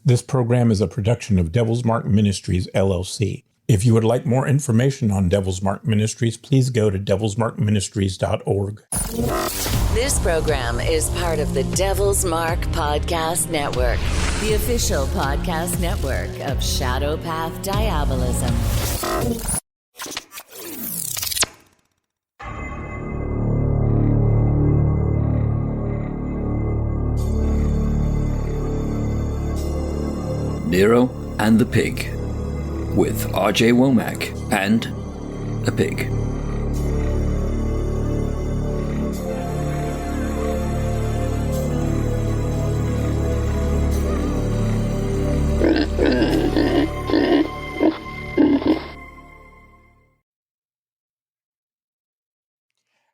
This program is a production of Devil's Mark Ministries, LLC. If you would like more information on Devil's Mark Ministries, please go to devilsmarkministries.org. This program is part of the Devil's Mark Podcast Network, the official podcast network of Shadow Path Diabolism. Nero and the Pig, with R.J. Womack and a pig.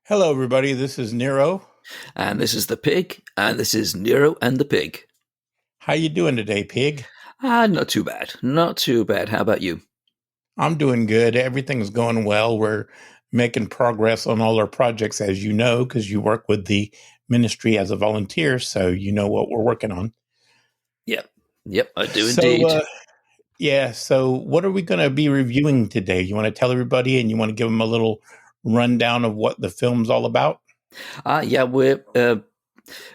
Hello, everybody. This is Nero. And this is the Pig, and this is Nero and the Pig. How you doing today, Pig? Not too bad. Not too bad. How about you? I'm doing good. Everything's going well. We're making progress on all our projects, as you know, because you work with the ministry as a volunteer, so you know what we're working on. Yep, I do indeed. So what are we going to be reviewing today? You want to tell everybody and you want to give them a little rundown of what the film's all about?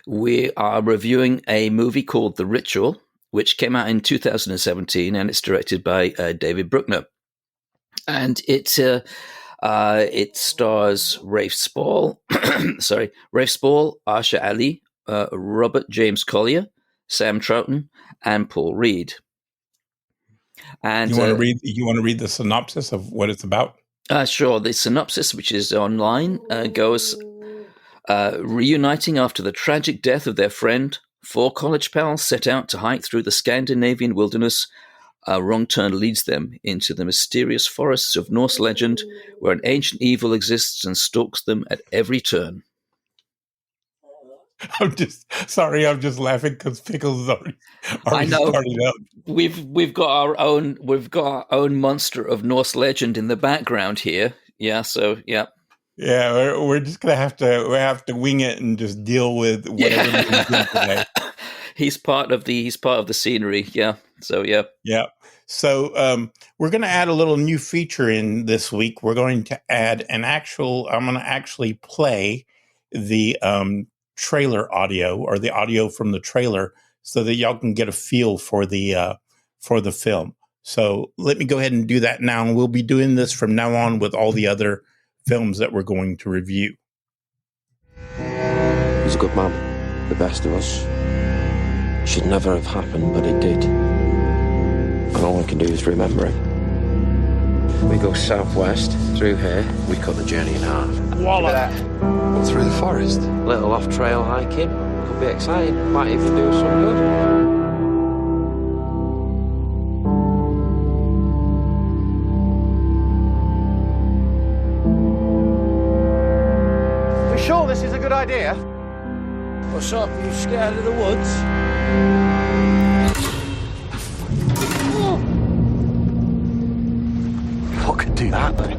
We are reviewing a movie called The Ritual, which came out in 2017, and it's directed by David Bruckner. And it stars Rafe Spall, Asha Ali, Robert James Collier, Sam Troughton, and Paul Reed. And you want to read the synopsis of what it's about? Sure. The synopsis, which is online, goes: reuniting after the tragic death of their friend, four college pals set out to hike through the Scandinavian wilderness. A wrong turn leads them into the mysterious forests of Norse legend, where an ancient evil exists and stalks them at every turn. I'm just laughing because Pickles is already started up. We've got our own monster of Norse legend in the background here. Yeah. So yeah. Yeah, we're just gonna have to wing it and just deal with whatever we do today. He's part of the scenery. Yeah. So yeah. Yeah. So we're going to add a little new feature in this week. We're going to add I'm going to actually play the trailer audio, or the audio from the trailer, so that y'all can get a feel for the film. So let me go ahead and do that now, and we'll be doing this from now on with all the other films that we're going to review. He's a good man, the best of us. Should never have happened, but it did. And all I can do is remember it. We go southwest, through here. We cut the journey in half. Wallop. Through the forest. Little off-trail hiking. Could be exciting. Might even do us some good. You sure this is a good idea? What's up? You scared of the woods? What could do that, though?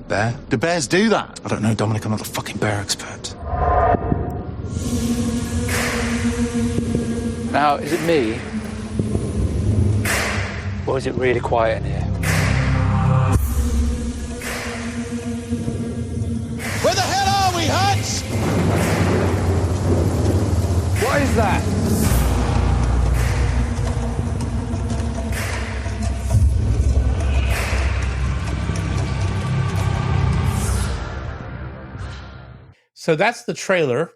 Bear? Do bears do that? I don't know, Dominic. I'm not a fucking bear expert. Now, is it me? Or is it really quiet in here? Where the hell are we, Hutch? What is that? So that's the trailer.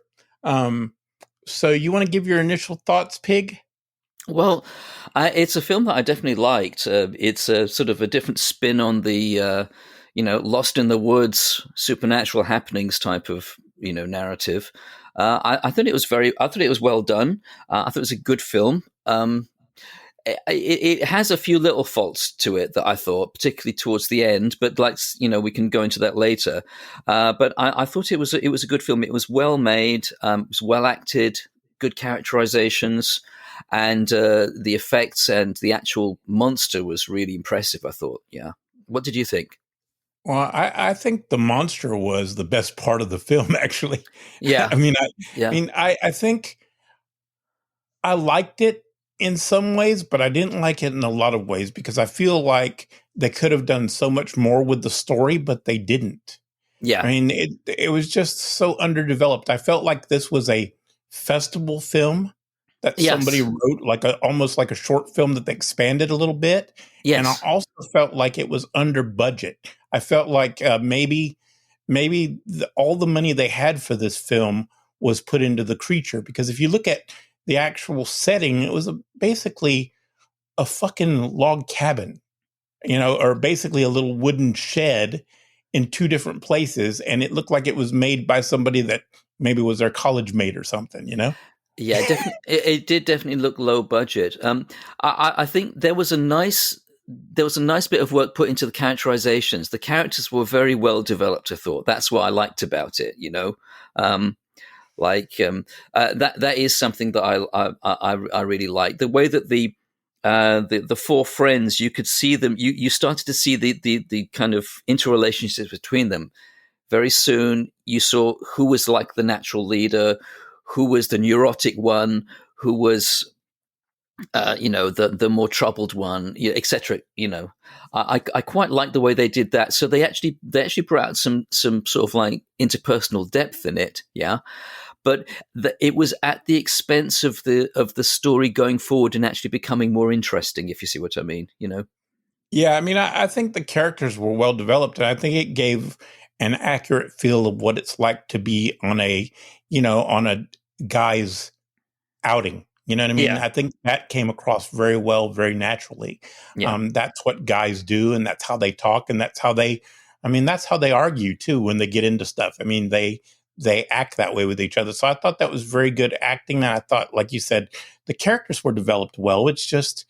So you want to give your initial thoughts, Pig? Well, it's a film that I definitely liked. It's a sort of a different spin on the, lost in the woods, supernatural happenings type of, narrative. I thought it was well done. I thought it was a good film. It has a few little faults to it that I thought, particularly towards the end, but we can go into that later. But I thought it was a good film. It was well made, it was well acted, good characterizations, and the effects and the actual monster was really impressive, I thought. Yeah. What did you think? Well, I think the monster was the best part of the film, actually. Yeah. I think I liked it. in some ways, but I didn't like it in a lot of ways because I feel like they could have done so much more with the story, but they didn't. I Yeah. mean, it was just so underdeveloped. I felt like this was a festival film that somebody Yes. wrote, like almost like a short film that they expanded a little bit. And I Yes. also felt like it was under budget. I felt like maybe all the money they had for this film was put into the creature, because if you look at the actual setting, it was basically a fucking log cabin, or basically a little wooden shed in two different places, and it looked like it was made by somebody that maybe was their college mate or something. Yeah, definitely. It did definitely look low budget. I think there was a nice bit of work put into the characterizations. The characters were very well developed. I thought that's what I liked about it. Um, that is something that I really like. The way that the four friends, you could see them. You started to see the kind of interrelationships between them. Very soon, you saw who was like the natural leader, who was the neurotic one, who was, the more troubled one, etc. I quite like the way they did that. So they actually brought out some sort of like interpersonal depth in it. Yeah, but it was at the expense of the story going forward and actually becoming more interesting. If you see what I mean, Yeah, I mean, I think the characters were well developed, and I think it gave an accurate feel of what it's like to be on a guy's outing. You know what I mean? Yeah, I think that came across very well, very naturally. yeah, That's what guys do, and that's how they talk, and that's how they argue too when they get into stuff. I mean, they act that way with each other. So I thought that was very good acting, and I thought, like you said, the characters were developed well. It's just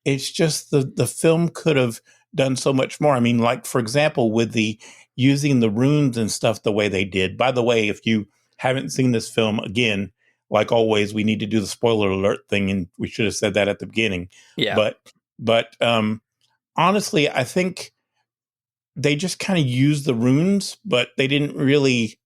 the film could have done so much more. I mean, like, for example, with the using the runes and stuff the way they did. By the way, if you haven't seen this film, again, like always, we need to do the spoiler alert thing, and we should have said that at the beginning. yeah, But honestly, I think they just kind of used the runes, but they didn't really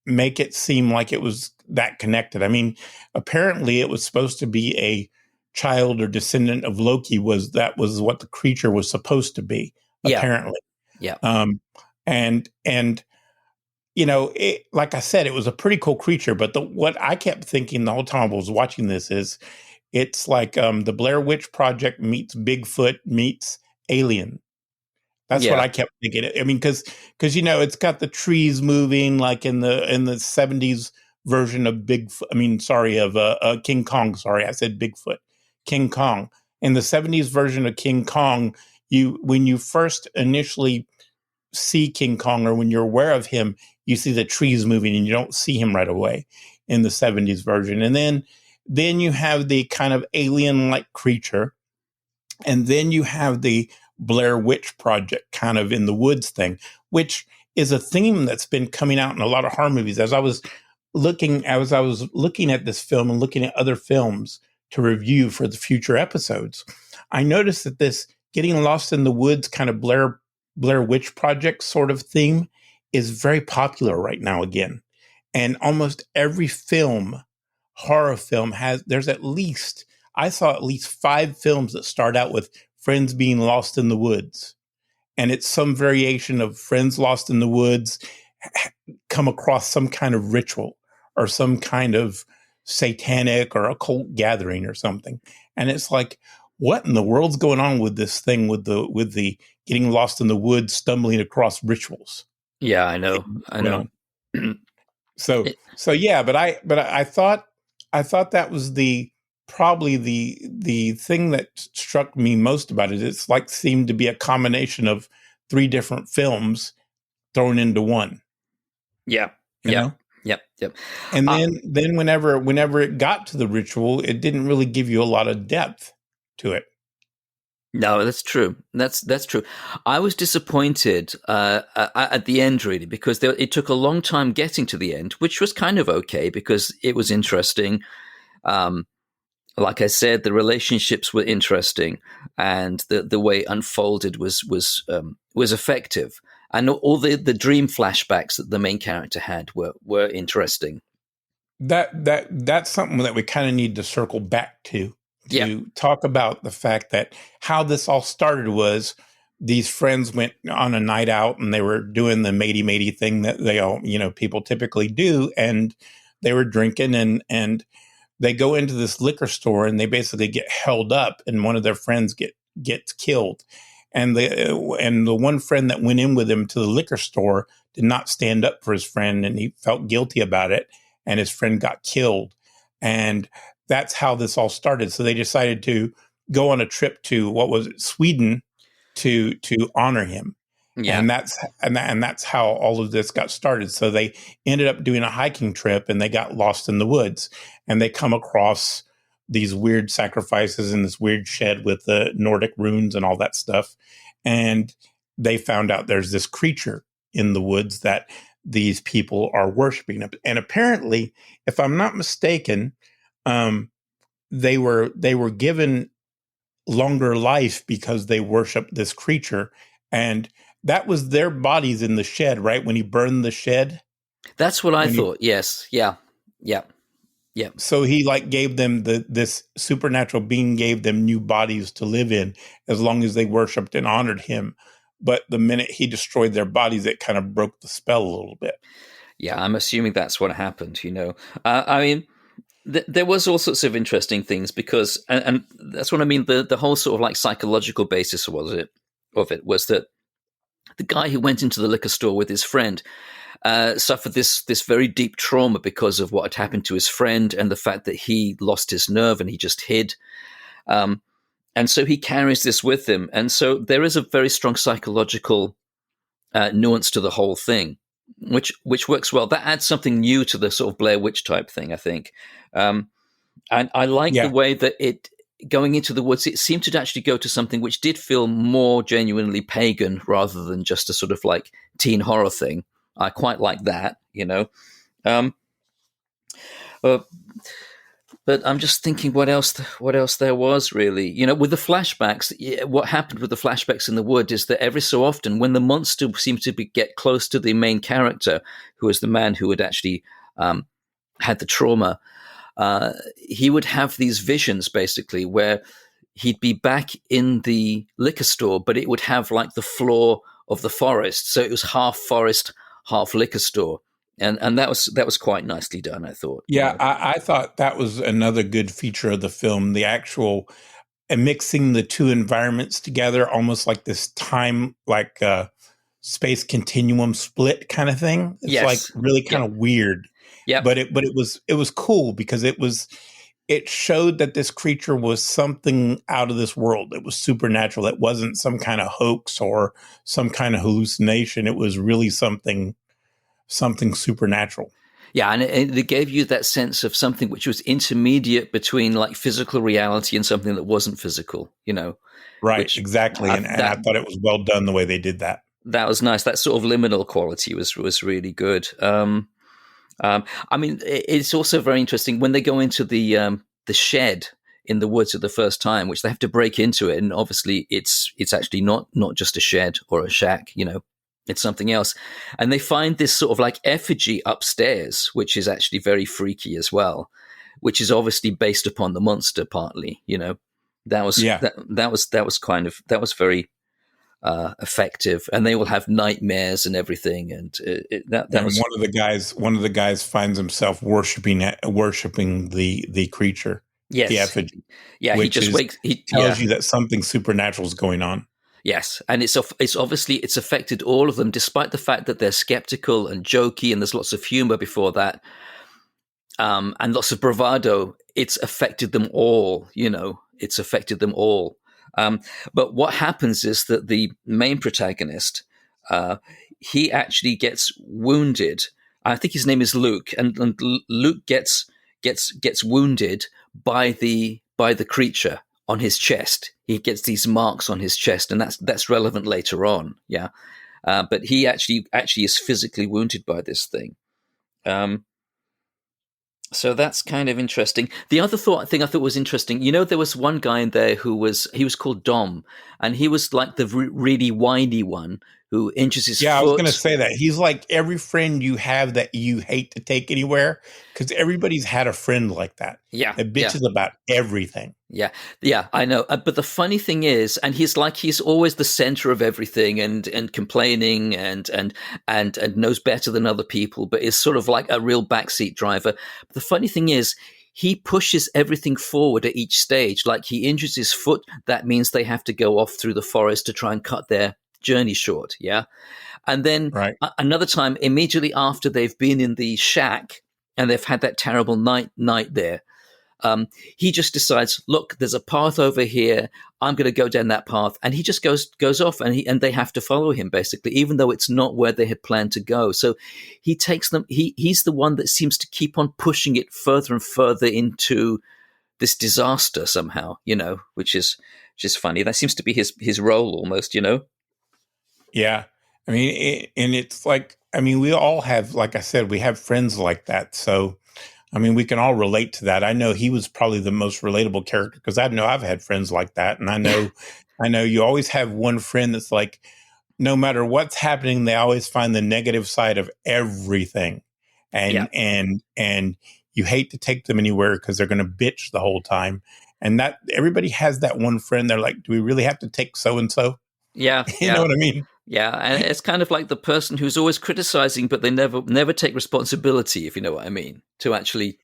make it seem like it was that connected. I mean, apparently it was supposed to be a child or descendant of Loki. That was what the creature was supposed to be, yeah, apparently. yeah, And like I said, it was a pretty cool creature. But what I kept thinking the whole time I was watching this is, it's like the Blair Witch Project meets Bigfoot meets Alien. That's what yeah, I kept thinking. I mean, because it's got the trees moving, like in the 70s version of Bigfoot. I mean, sorry, of King Kong. Sorry, I said Bigfoot. King Kong. In the 70s version of King Kong, when you first initially see King Kong, or when you're aware of him, you see the trees moving and you don't see him right away in the 70s version. And then you have the kind of alien-like creature, and then you have the Blair Witch Project kind of in the woods thing, which is a theme that's been coming out in a lot of horror movies. As I was looking at this film and looking at other films to review for the future episodes, I noticed that this getting lost in the woods kind of Blair Witch Project sort of theme is very popular right now again. And almost every horror film I saw at least 5 films that start out with friends being lost in the woods. And it's some variation of friends lost in the woods come across some kind of ritual or some kind of satanic or occult gathering or something. And it's like, what in the world's going on with this thing with the getting lost in the woods, stumbling across rituals? yeah. I know, I know. So It- yeah, but I thought that was probably the thing that struck me most about it. It's like seemed to be a combination of 3 different films thrown into one, yeah, you yeah, know? yep, yep. And Uh, then whenever it got to the ritual, it didn't really give you a lot of depth to it. No, that's true. That's true. I was disappointed at the end, really, because it took a long time getting to the end, which was kind of okay because it was interesting. Like I said, the relationships were interesting, and the way it unfolded was effective, and all the dream flashbacks that the main character had were interesting. That's something that we kind of need to circle back to, Yeah. talk about the fact that how this all started was these friends went on a night out and they were doing the matey thing that they all, people typically do. And they were drinking and they go into this liquor store and they basically get held up and one of their friends gets killed. And the one friend that went in with him to the liquor store did not stand up for his friend and he felt guilty about it. And his friend got killed. And that's how this all started. So they decided to go on a trip to, what was it, Sweden, to honor him. Yeah. And that's how all of this got started. So they ended up doing a hiking trip and they got lost in the woods and they come across these weird sacrifices in this weird shed with the Nordic runes and all that stuff. And they found out there's this creature in the woods that these people are worshiping. And apparently, if I'm not mistaken, they were given longer life because they worshiped this creature. And that was their bodies in the shed, right? When he burned the shed. That's what I thought. Yes. Yeah. Yeah. Yeah. So he gave them this supernatural being gave them new bodies to live in as long as they worshiped and honored him. But the minute he destroyed their bodies, it kind of broke the spell a little bit. Yeah. I'm assuming that's what happened, I mean, there was all sorts of interesting things because, and that's what I mean. The whole sort of psychological basis of it was that the guy who went into the liquor store with his friend suffered this very deep trauma because of what had happened to his friend and the fact that he lost his nerve and he just hid. And so he carries this with him. And so there is a very strong psychological nuance to the whole thing, which works well. That adds something new to the sort of Blair Witch type thing, I think. And I like the way that it, going into the woods, it seemed to actually go to something which did feel more genuinely pagan rather than just a sort of teen horror thing. I quite like that, but I'm just thinking what else there was really, with the flashbacks. What happened with the flashbacks in the wood is that every so often when the monster seemed to get close to the main character, who was the man who had actually had the trauma, he would have these visions basically where he'd be back in the liquor store, but it would have the floor of the forest. So it was half forest, half liquor store. And that was quite nicely done, I thought. Yeah, I thought that was another good feature of the film, the actual mixing the two environments together, almost like this time, space continuum split kind of thing. It's really kind of weird. Yeah. But it was cool because it showed that this creature was something out of this world. It was supernatural. It wasn't some kind of hoax or some kind of hallucination. It was really something supernatural. Yeah, and it gave you that sense of something which was intermediate between physical reality and something that wasn't physical, Right, exactly. And I thought it was well done the way they did that. That was nice. That sort of liminal quality was really good. I mean, it's also very interesting when they go into the shed in the woods at the first time, which they have to break into it, and obviously it's actually not just a shed or a shack, it's something else. And they find this sort of effigy upstairs, which is actually very freaky as well, which is obviously based upon the monster partly, that was very effective. And they will have nightmares and everything. And one of the guys finds himself worshiping the creature, yes, the effigy. Yeah. He tells you that something supernatural is going on. Yes, and it's obviously it's affected all of them, despite the fact that they're skeptical and jokey, and there's lots of humor before that, and lots of bravado. It's affected them all, It's affected them all. But what happens is that the main protagonist, he actually gets wounded. I think his name is Luke, and Luke gets wounded by the creature on his chest. He gets these marks on his chest, and that's relevant later on. Yeah. But he actually is physically wounded by this thing. So that's kind of interesting. The other thing I thought was interesting, there was one guy in there he was called Dom, and he was like the really whiny one who injures his Yeah, I was going to foot. say that. He's like every friend you have that you hate to take anywhere, because everybody's had a friend like that Yeah, that yeah. bitches about everything. Yeah, yeah, I know. But the funny thing is, and he's always the center of everything, and complaining, and knows better than other people, but is sort of like a real backseat driver. But the funny thing is, he pushes everything forward at each stage. Like he injures his foot, that means they have to go off through the forest to try and cut their journey short. Yeah, and then Right. another time, immediately after they've been in the shack and they've had that terrible night there. He just decides, look, there's a path over here. I'm going to go down that path, and he just goes off, and they have to follow him basically, even though it's not where they had planned to go. So he takes them. He's the one that seems to keep on pushing it further and further into this disaster somehow, which is just funny. That seems to be his role almost. Yeah. I mean, and it's like, I mean, we all have, like I said, we have friends like that. So, I mean, we can all relate to that. I know he was probably the most relatable character because I know I've had friends like that. And I know you always have one friend that's like, no matter what's happening, they always find the negative side of everything. Yeah. And you hate to take them anywhere because they're going to bitch the whole time. And that everybody has that one friend. They're like, do we really have to take so-and-so? Yeah. You know what I mean? Yeah, and it's kind of like the person who's always criticizing, but they never take responsibility, if you know what I mean, to actually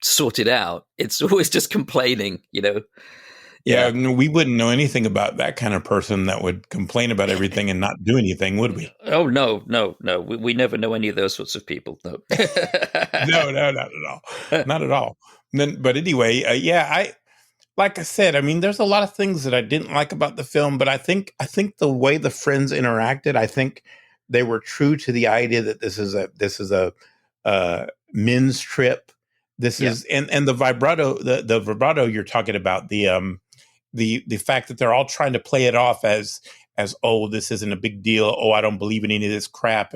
sort it out. It's always just complaining. Yeah, no, we wouldn't know anything about that kind of person that would complain about everything and not do anything, would we? Oh, no. We never know any of those sorts of people. No. No, not at all. Not at all. But anyway, like I said, I mean, there's a lot of things that I didn't like about the film, but I think the way the friends interacted, I think they were true to the idea that this is a men's trip. This is and the vibrato you're talking about, the fact that they're all trying to play it off as oh, this isn't a big deal. Oh, I don't believe in any of this crap,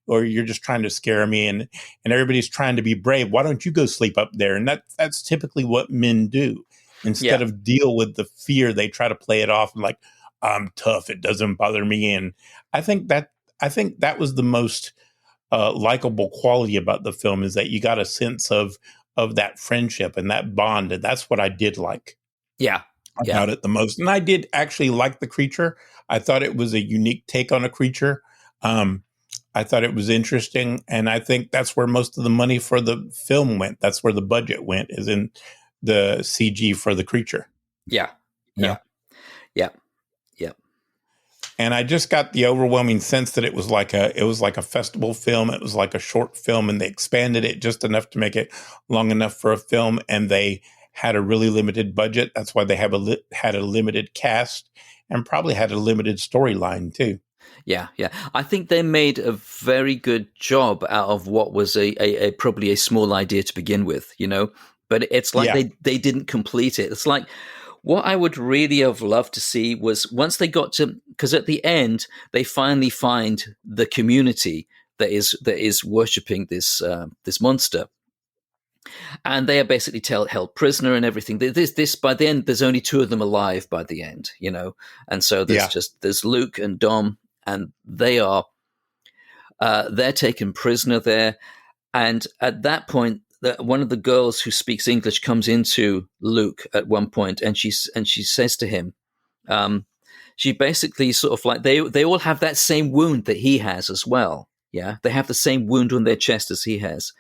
or you're just trying to scare me, and everybody's trying to be brave. Why don't you go sleep up there? And that's typically what men do. Instead of deal with the fear, they try to play it off and like, I'm tough. It doesn't bother me. And I think that was the most likable quality about the film, is that you got a sense of that friendship and that bond. And that's what I did like about it the most. And I did actually like the creature. I thought it was a unique take on a creature. I thought it was interesting. And I think that's where most of the money for the film went. That's where the budget went, is in the CG for the creature. Yeah. And I just got the overwhelming sense that it was like a festival film. It was like a short film, and they expanded it just enough to make it long enough for a film. And they had a really limited budget. That's why they had a limited cast, and probably had a limited storyline too. Yeah. I think they made a very good job out of what was a probably a small idea to begin with, But it's like they didn't complete it. It's like what I would really have loved to see was once they got to, because at the end they finally find the community that is worshiping this monster, and they are basically held prisoner and everything. This by the end, there's only two of them alive by the end, and so there's Luke and Dom, and they're taken prisoner there, and at that point, one of the girls who speaks English comes into Luke at one point, and she says to him, she basically sort of like they all have that same wound that he has as well. Yeah, they have the same wound on their chest as he has,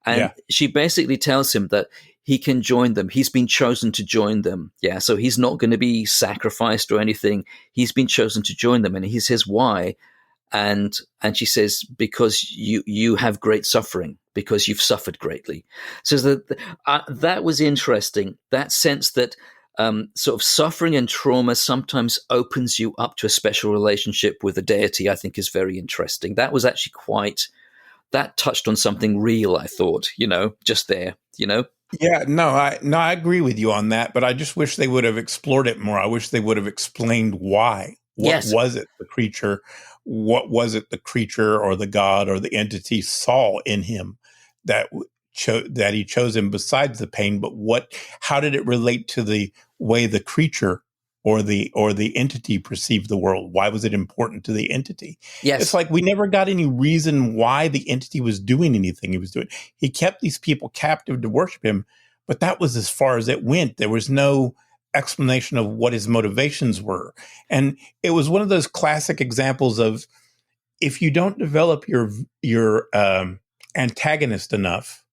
and she basically tells him that he can join them. He's been chosen to join them. Yeah, so he's not going to be sacrificed or anything. He's been chosen to join them, and he says why. And she says, because you have great suffering, because you've suffered greatly. So that was interesting. That sense that sort of suffering and trauma sometimes opens you up to a special relationship with a deity, I think is very interesting. That was actually that touched on something real, I thought, just there, Yeah, no, I agree with you on that, but I just wish they would have explored it more. I wish they would have explained why. What was it the creature? What was it the creature or the god or the entity saw in him that he chose him besides the pain? But how did it relate to the way the creature the entity perceived the world. Why was it important to the entity? Yes. It's like we never got any reason why the entity was doing anything he was doing. He kept these people captive to worship him, but that was as far as it went. There was no explanation of what his motivations were. And it was one of those classic examples of, if you don't develop your antagonist enough,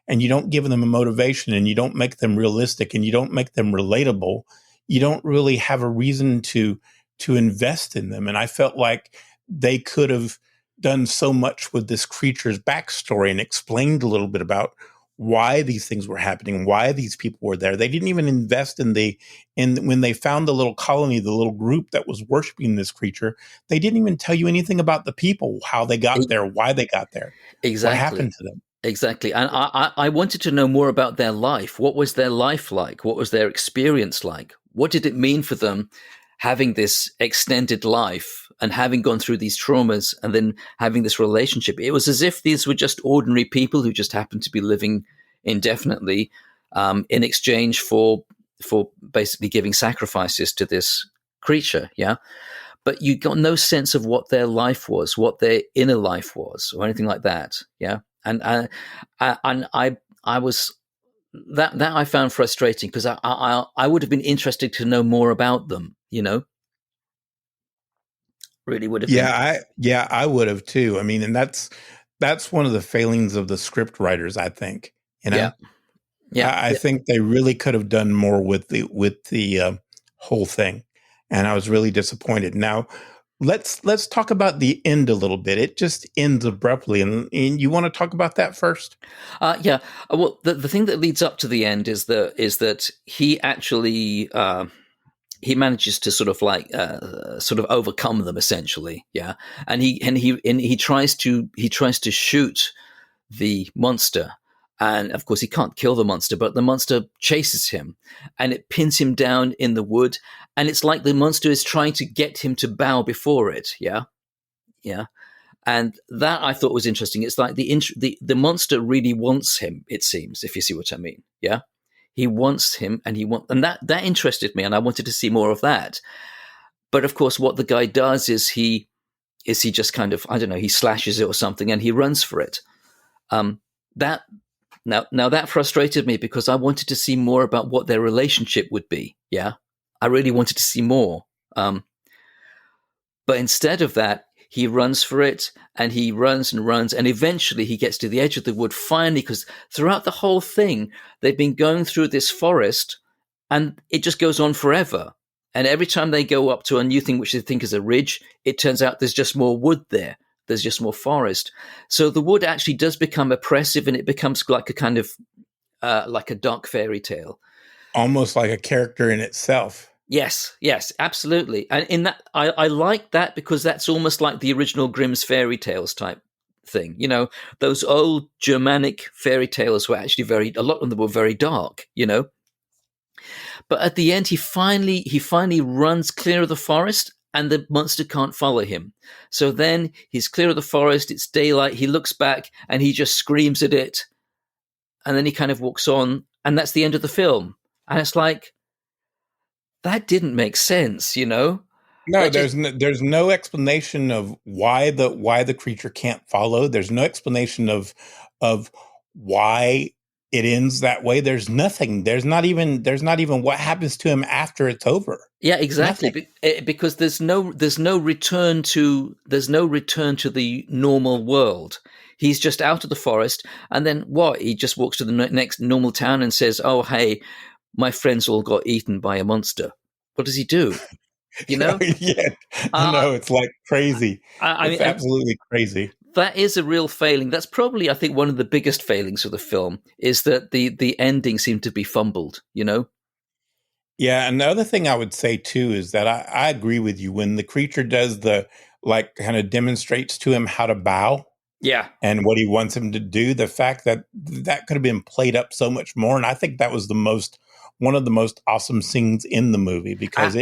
and you don't give them a motivation, and you don't make them realistic, and you don't make them relatable, you don't really have a reason to invest in them. And I felt like they could have done so much with this creature's backstory and explained a little bit about why these things were happening, why these people were there. They didn't even invest in when they found the little colony, the little group that was worshiping this creature. They didn't even tell you anything about the people, how they got there, why they got there, exactly. what happened to them. Exactly. And I wanted to know more about their life. What was their life like? What was their experience like? What did it mean for them having this extended life and having gone through these traumas and then having this relationship? It was as if these were just ordinary people who just happened to be living indefinitely in exchange for basically giving sacrifices to this creature. Yeah. But you got no sense of what their life was, what their inner life was, or anything like that. Yeah. And I was that I found frustrating, because I would have been interested to know more about them. Really would have been. I would have too. I mean, and that's one of the failings of the script writers, I think. Yeah. I think they really could have done more with the whole thing, and I was really disappointed. Now, let's talk about the end a little bit. It just ends abruptly, and you want to talk about that first? Yeah. Well, the thing that leads up to the end is that he actually he manages to sort of overcome them, essentially. Yeah, and he tries to shoot the monster. And of course, he can't kill the monster, but the monster chases him and it pins him down in the wood. And it's like the monster is trying to get him to bow before it. Yeah. Yeah. And that I thought was interesting. It's like the monster really wants him, it seems, if you see what I mean. Yeah. He wants him, and and that interested me, and I wanted to see more of that. But of course, what the guy does is he just kind of, I don't know, he slashes it or something, and he runs for it. Now that frustrated me, because I wanted to see more about what their relationship would be. Yeah, I really wanted to see more. But instead of that, he runs for it, and he runs and runs, and eventually he gets to the edge of the wood finally, because throughout the whole thing, they've been going through this forest, and it just goes on forever. And every time they go up to a new thing, which they think is a ridge, it turns out there's just more wood there. There's just more forest. So the wood actually does become oppressive, and it becomes like a kind of like a dark fairy tale. Almost like a character in itself. Yes, absolutely. And in that, I like that, because that's almost like the original Grimm's fairy tales type thing. Those old Germanic fairy tales were actually a lot of them were very dark, But at the end, he finally runs clear of the forest, and the monster can't follow him. So then he's clear of the forest, it's daylight, he looks back, and he just screams at it. And then he kind of walks on, and that's the end of the film. And it's like, that didn't make sense, No, there's no explanation of why the creature can't follow. There's no explanation of why it ends that way. There's nothing. There's not even what happens to him after it's over. Yeah, exactly. Because there's no return to the normal world. He's just out of the forest, and then what? He just walks to the next normal town and says, "Oh, hey, my friends all got eaten by a monster." What does he do? Yeah, no, it's like crazy. It's absolutely crazy. That is a real failing. That's probably, I think, one of the biggest failings of the film, is that the ending seemed to be fumbled. Yeah, and the other thing I would say too is that I agree with you when the creature does kind of demonstrates to him how to bow. Yeah. And what he wants him to do, the fact that could have been played up so much more. And I think that was one of the most awesome scenes in the movie, because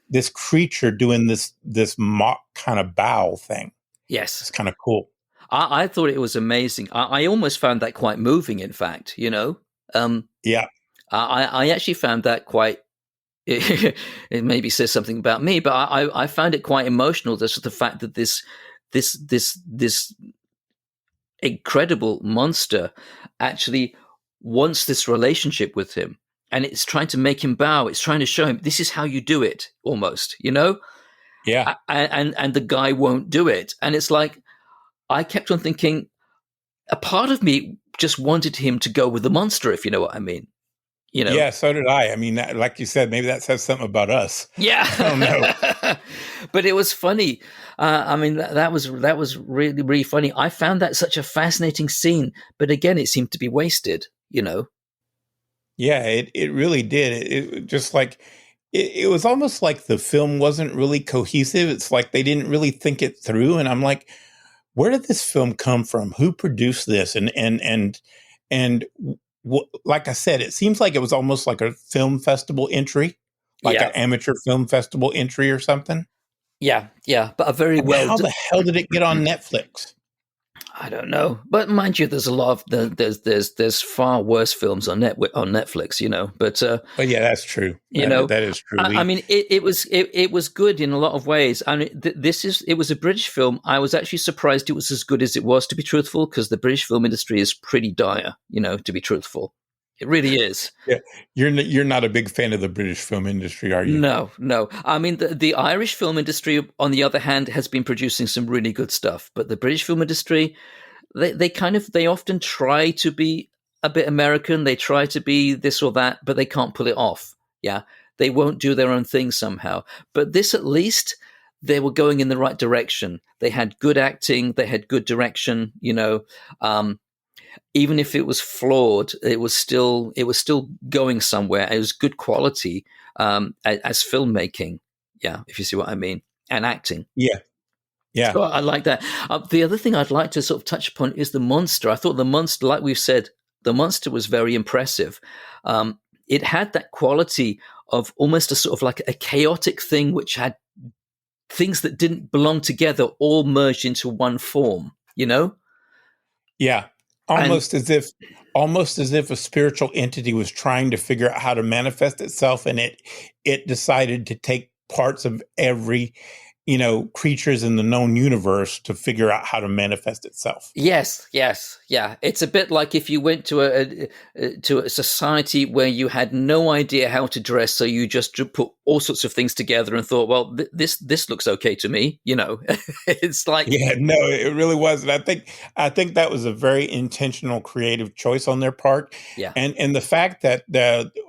this creature doing this mock kind of bow thing. Yes. It's kind of cool. I thought it was amazing. I almost found that quite moving, in fact, Yeah. I actually found that quite it maybe says something about me, but I found it quite emotional. Just the fact that this incredible monster actually wants this relationship with him, and it's trying to make him bow. It's trying to show him this is how you do it, almost, Yeah. And the guy won't do it, and it's like I kept on thinking. A part of me just wanted him to go with the monster, if you know what I mean. Yeah, so did I. I mean, like you said, maybe that says something about us. Yeah. I don't know. But it was funny. I mean, that was really, really funny. I found that such a fascinating scene, but again, it seemed to be wasted, Yeah, it really did. It just like it was almost like the film wasn't really cohesive. It's like they didn't really think it through. And I'm like, where did this film come from? Who produced this? Like I said, it seems like it was almost like a film festival entry, like an amateur film festival entry or something. Yeah, but a very How the hell did it get on Netflix? I don't know, but mind you, there's a lot of there's far worse films on Netflix, But yeah, that's true. That is true. I mean, it was good in a lot of ways. I mean, it was a British film. I was actually surprised it was as good as it was, to be truthful, because the British film industry is pretty dire. To be truthful, it really is. Yeah, you're not a big fan of the British film industry, are you? No. I mean, the Irish film industry, on the other hand, has been producing some really good stuff. But the British film industry, they often try to be a bit American. They try to be this or that, but they can't pull it off. Yeah, they won't do their own thing somehow. But this, at least, they were going in the right direction. They had good acting. They had good direction. Even if it was flawed, it was still going somewhere. It was good quality as filmmaking. Yeah, if you see what I mean, and acting. Yeah. So I like that. The other thing I'd like to sort of touch upon is the monster. I thought the monster, like we've said, the monster was very impressive. It had that quality of almost a sort of like a chaotic thing, which had things that didn't belong together all merged into one form. Yeah. Almost as if a spiritual entity was trying to figure out how to manifest itself, and it decided to take parts of every creatures in the known universe to figure out how to manifest itself. Yes, yeah. It's a bit like if you went to a society where you had no idea how to dress, so you just put all sorts of things together and thought, well, this looks okay to me. It's like, yeah, no, it really wasn't. I think that was a very intentional, creative choice on their part. Yeah, and the fact that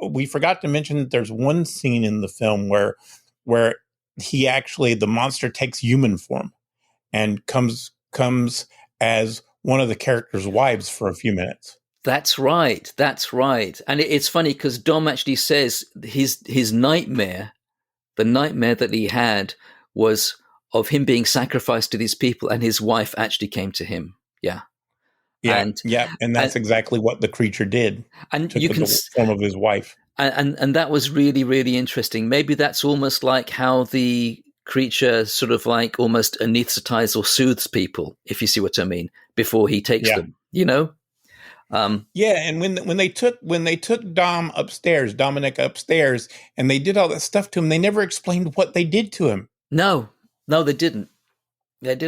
we forgot to mention that there's one scene in the film where the monster takes human form and comes as one of the characters' wives for a few minutes. That's right. And it's funny because Dom actually says his nightmare, the nightmare that he had, was of him being sacrificed to these people, and his wife actually came to him. Yeah. And that's exactly what the creature did. And took you can the form of his wife. And that was really, really interesting. Maybe that's almost like how the creature sort of like almost anesthetizes or soothes people, if you see what I mean, before he takes them. And when they took Dominic upstairs, and they did all that stuff to him, they never explained what they did to him. No, they didn't.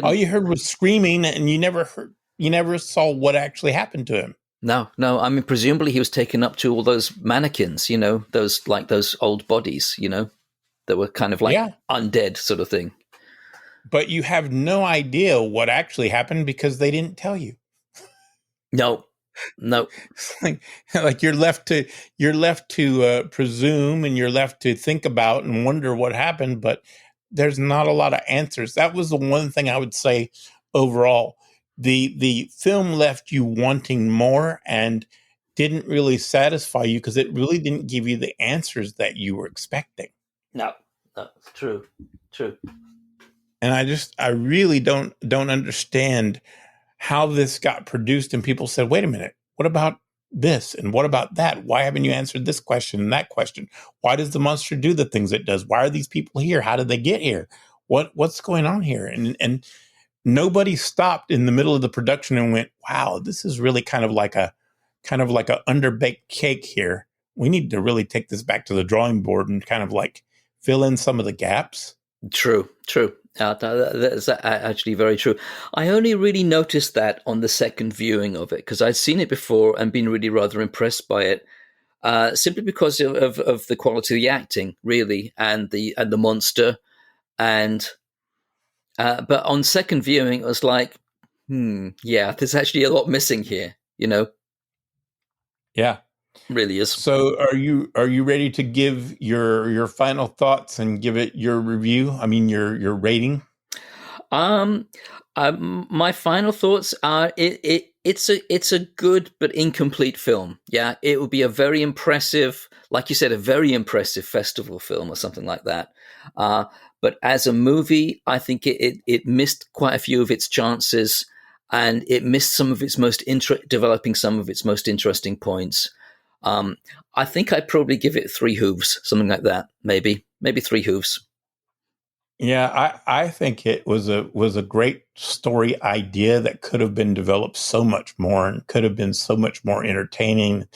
All you heard was screaming, and you never saw what actually happened to him. No. I mean, presumably he was taken up to all those mannequins, those old bodies, that were kind of like undead sort of thing. But you have no idea what actually happened because they didn't tell you. No. Like you're left to presume, and you're left to think about and wonder what happened, but there's not a lot of answers. That was the one thing I would say overall. The film left you wanting more and didn't really satisfy you because it really didn't give you the answers that you were expecting. No, true. And I really don't understand how this got produced, and people said, wait a minute, what about this? And what about that? Why haven't you answered this question and that question? Why does the monster do the things it does? Why are these people here? How did they get here? What's going on here? And nobody stopped in the middle of the production and went, wow, this is really kind of like a underbaked cake here. we need to really take this back to the drawing board and kind of like fill in some of the gaps. True. That's actually very true. I only really noticed that on the second viewing of it, because I'd seen it before and been really rather impressed by it, simply because of the quality of the acting, really, and the monster. And but on second viewing, it was like, yeah, there's actually a lot missing here. Yeah, really is. So are you ready to give your final thoughts and give it your review? I mean your rating? My final thoughts are it's a good but incomplete film. Yeah, it would be a very impressive, like you said, a very impressive festival film or something like that. But as a movie, I think it missed quite a few of its chances, and it missed some of its developing some of its most interesting points. I think I'd probably give it 3 hooves, something like that. Maybe 3 hooves. Yeah, I think it was a great story idea that could have been developed so much more and could have been so much more entertaining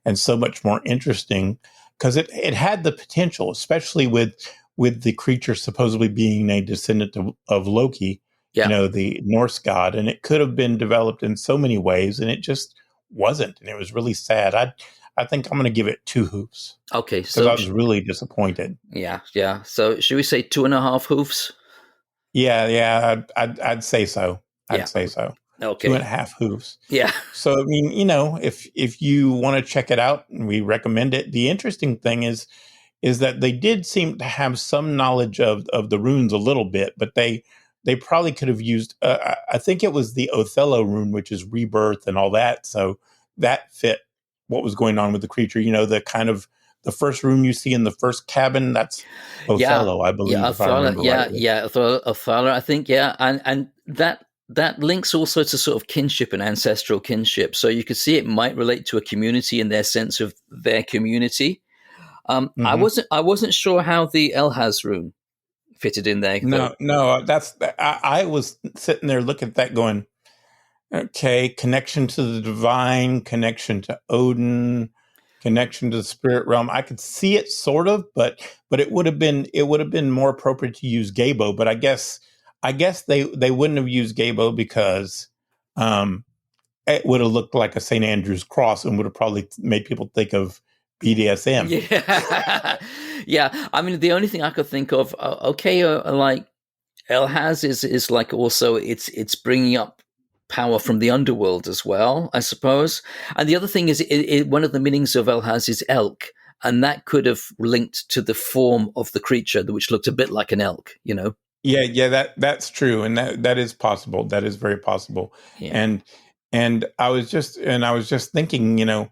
and so much more interesting, because it had the potential, especially with the creature supposedly being a descendant of Loki, Yeah. The Norse god, and it could have been developed in so many ways, and it just wasn't, and it was really sad. I think I'm going to give it 2 hooves. Okay, Because I was really disappointed. Yeah. So should we say 2.5 hooves? Yeah, I'd say so. I'd say so. Okay. 2.5 hooves. Yeah. So I mean, if you want to check it out, and we recommend it. The interesting thing is that they did seem to have some knowledge of the runes a little bit, but they probably could have used. I think it was the Othello rune, which is rebirth and all that. So that fit what was going on with the creature. The kind of the first rune you see in the first cabin, that's Othello, I believe. If I remember rightly. Othello, I think, yeah, and that links also to sort of kinship and ancestral kinship. So you could see it might relate to a community in their sense of their community. I wasn't sure how the Elhaz rune fitted in there. No, I was sitting there looking at that going, okay, connection to the divine, connection to Odin, connection to the spirit realm. I could see it sort of, but it would have been more appropriate to use Gabo. But I guess they wouldn't have used Gabo because it would have looked like a St. Andrew's cross and would have probably made people think of BDSM. Yeah. Yeah. I mean, the only thing I could think of, like Elhaz is like also it's bringing up power from the underworld as well, I suppose. And the other thing is, one of the meanings of Elhaz is elk, and that could have linked to the form of the creature, which looked a bit like an elk, Yeah, that's true, and that is possible. That is very possible. Yeah. And I was just thinking,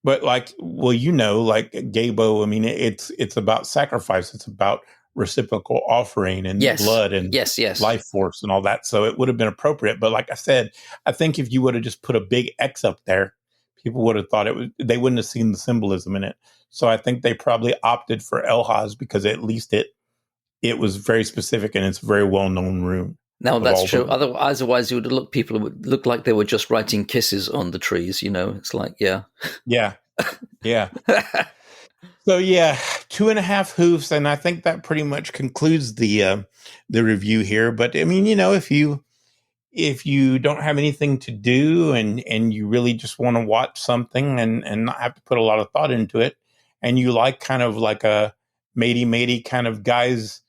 but like, well, like Gabo, I mean, it's about sacrifice. It's about reciprocal offering and blood and life force and all that. So it would have been appropriate. But like I said, I think if you would have just put a big X up there, people would have thought they wouldn't have seen the symbolism in it. So I think they probably opted for Elhaz because at least it was very specific and it's a very well-known rune. No, that's true. Otherwise, people would look like they were just writing kisses on the trees. It's like, yeah. So 2.5 hooves, and I think that pretty much concludes the review here. But I mean, if you don't have anything to do and you really just want to watch something and not have to put a lot of thought into it, and you like kind of like a matey kind of guys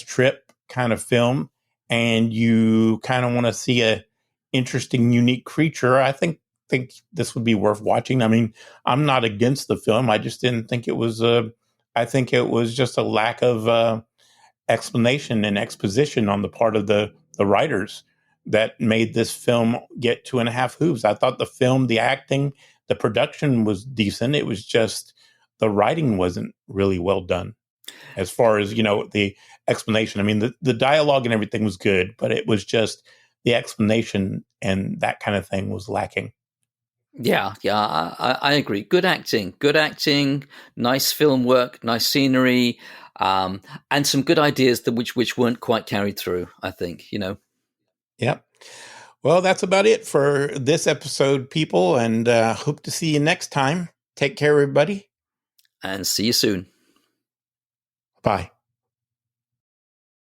trip kind of film, and you kind of want to see a interesting, unique creature, I think this would be worth watching. I mean, I'm not against the film. I just didn't think it was I think it was just a lack of explanation and exposition on the part of the writers that made this film get 2.5 hooves. I thought the film, the acting, the production was decent. It was just the writing wasn't really well done as far as, the explanation. I mean, the dialogue and everything was good, but it was just the explanation and that kind of thing was lacking. Yeah, I agree. Good acting, nice film work, nice scenery, and some good ideas which weren't quite carried through, I think, Yep. Well, that's about it for this episode, people, and hope to see you next time. Take care, everybody. and see you soon. Bye.